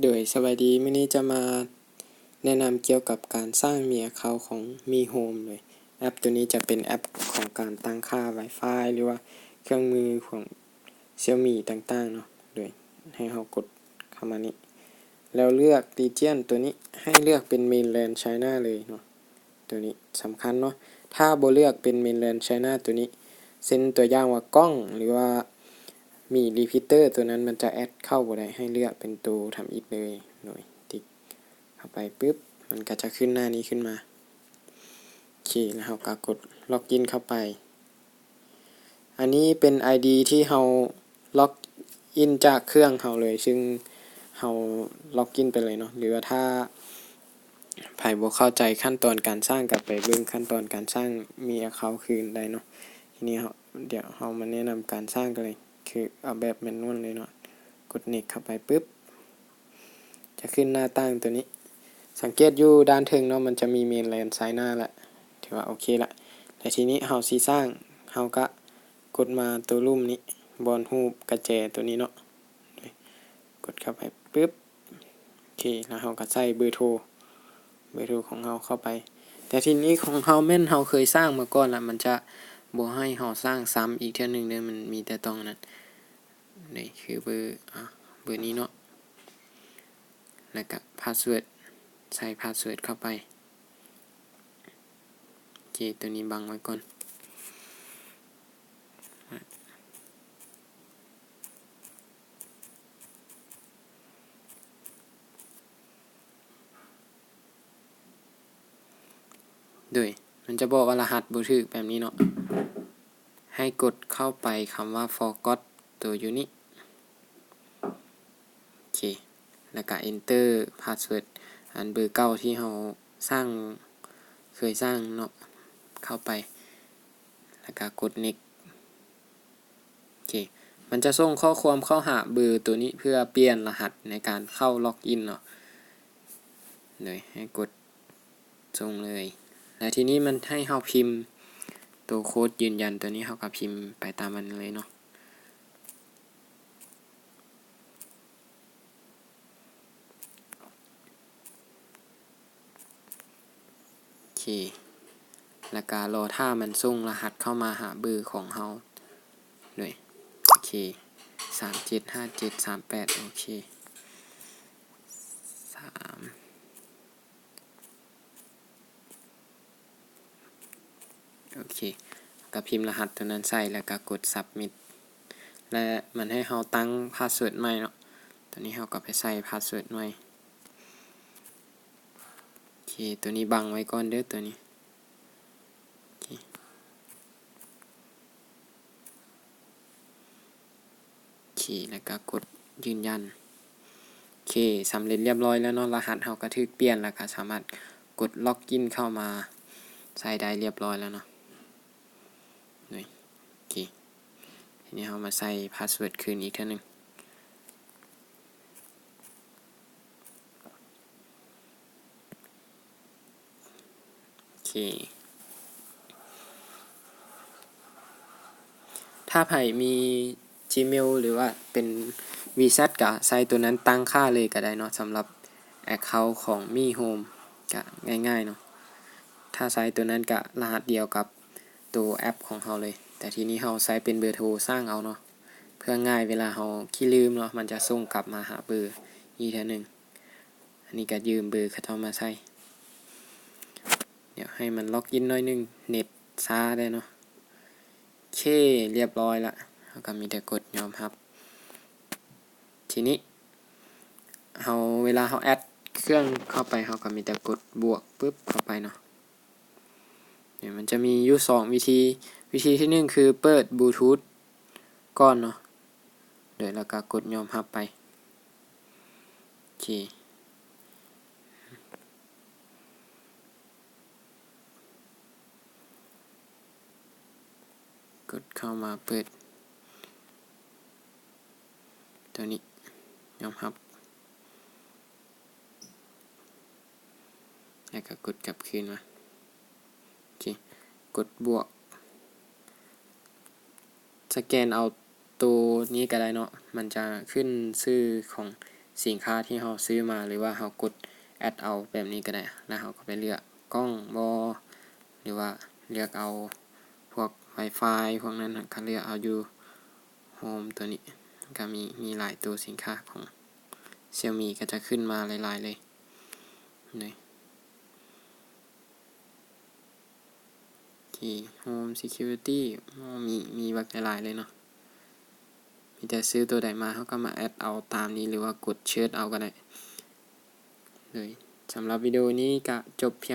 โดยสวัสดีมื้อนี้จะมาแนะนำเกี่ยวกับการสร้างมีaccount ของ Mi Home เลยแอปตัวนี้จะเป็นแอปของการตั้งค่า Wi-Fi หรือว่าเครื่องมือของ Xiaomi ต่างๆเนาะโดยให้เรากดเข้ามานี้แล้วเลือก Region ตัวนี้ให้เลือกเป็น Mainland China เลยเนาะตัวนี้สำคัญเนาะถ้าบ่เลือกเป็น Mainland China ตัวนี้เซ็นตัวอย่างว่ากล้องหรือว่ามี repeater ตัวนั้นมันจะแอดเข้าบ่ได้ให้เลือกเป็นตัวทำอีกเลยหน่อยติ๊กเข้าไปปึ๊บมันก็จะขึ้นหน้านี้ขึ้นมาโอเคแล้วเราก็กดล็อกอินเข้าไปอันนี้เป็น ID ที่เราล็อกอินจากเครื่องเราเลยซึ่งเราล็อกอินไปเลยเนาะหรือว่าถ้าไผบ่เข้าใจขั้นตอนการสร้างก็ไปเบิ่งขั้นตอนการสร้างมี account คืนได้เนาะทีนี้เดี๋ยวเรามาแนะนำการสร้างกันเลยคือเอาแบบแมนนวลเลยเนาะกด next เข้าไปปึ๊บจะขึ้นหน้าตั้งตัวนี้สังเกตอยู่ด้านถึงเนาะมันจะมี Mainland China ละถือว่าโอเคละแต่ทีนี้เราสิสร้างเราก็กดมาตัวรูปนี้บอนรูปกระแจตัวนี้เนาะกดเข้าไปปึ๊บโอเคแล้วเราก็ใส่เบอร์โทรของเราเข้าไปแต่ทีนี้ของเราแม่นเราเคยสร้างมาก่อนละมันจะบ่ให้เราสร้างซ้ำอีกเทื่อนึงเด้อมันมีแต่ต้องนั้นนี่คือเบอร์นี้เนาะแล้วก็พาสเวิร์ดใส่พาสเวิร์ดเข้าไปโอเคตัวนี้บังไว้ก่อนโดยมันจะบอกว่ารหัสบ่ถูกแบบนี้เนาะให้กดเข้าไปคำว่า forgot ตัวอยู่นี้โอเคแล้วก็ enter password อันเบอร์เก่าที่เราสร้างเคยสร้างเนาะเข้าไปแล้วก็กด next โอเคมันจะส่งข้อความเข้าหาเบอร์ตัวนี้เพื่อเปลี่ยนรหัสในการเข้าล็อกอินเนาะเลยให้กดส่งเลยแล้วทีนี้มันให้เราพิมพ์ตัวโค้ดยืนยันตัวนี้เราก็พิมพ์ไปตามมันเลยเนาะโอเคแล้วก็รอถ้ามันส่งรหัสเข้ามาหาเบอร์ของเราเลยโอเค375738โอเค3โอเคก็พิมพ์รหัสตัวนั้นใส่แล้วก็กด submit และมันให้เราตั้งพาสเวิร์ดใหม่เนาะตอนนี้เราก็ไปใส่พาสเวิร์ดใหม่โอเคตัวนี้บังไว้ก่อนเด้อตัวนี้โอเคแล้วก็กดยืนยันโอเคสำเร็จเรียบร้อยแล้วเนาะรหัสเราก็ถูกเปลี่ยนแล้วก็สามารถกดล็อกอินเข้ามาใส่ได้เรียบร้อยแล้วเนาะนี่โอเคทีนี้เรามาใส่พาสเวิร์ดคืนอีกเท่านึงโอเคถ้าไผมี Gmail หรือว่าเป็น VZ ก็ใส่ตัวนั้นตั้งค่าเลยก็ได้เนาะสำหรับ account ของ Mi Home ก็ง่ายๆเนาะถ้าใส่ตัวนั้นก็รหัสเดียวกับตัวแอปของเราเลยแต่ทีนี้เราใส่เป็นเบอร์โทรสร้างเอาเนาะเพื่อง่ายเวลาเราขี้ลืมเนาะมันจะส่งกลับมาหาเบอร์อีกทีนึงอันนี้ก็ยืมเบอร์เขาเอามาใส่เดี๋ยวให้มันล็อกอินหน่อยนึงเน็ตช้าได้เนาะโอเคเรียบร้อยละเราก็มีแต่กดยอมรับทีนี้เวลาเราแอดเครื่องเข้าไปเราก็มีแต่กดบวกปึ๊บเข้าไปเนาะเดี๋ยวมันจะมีอยู่2วิธีที่1คือเปิดบลูทูธก่อนเนาะเดี๋ยวแล้วก็กดยอมรับไปโอเคกดเข้ามาเปิดตัวนี้ยอมรับแล้วก็กดกลับคืนมาโอเคกดบวกสแกนเอาตัวนี้ก็ได้เนาะมันจะขึ้นชื่อของ สินค้าที่เราซื้อมาหรือว่าเรากดแอดเอาแบบนี้ก็ได้แล้วเราก็ไปเลือกกล้องบ่หรือว่าเลือกเอาพวก Wi-Fi พวกนั้นก็เลือกเอาอยู่ Home ตัวนี้ก็มีหลายตัวสินค้าของ Xiaomi ก็จะขึ้นมาหลายๆเลยนี่ที่ Home Security มีบักหลายๆเลยเนาะมีแต่ซื้อตัวใดมาเขาก็มาแอดเอาตามนี้หรือว่ากดเชิญเอาก็ได้เลยสำหรับวิดีโอนี้ก็จบเพียง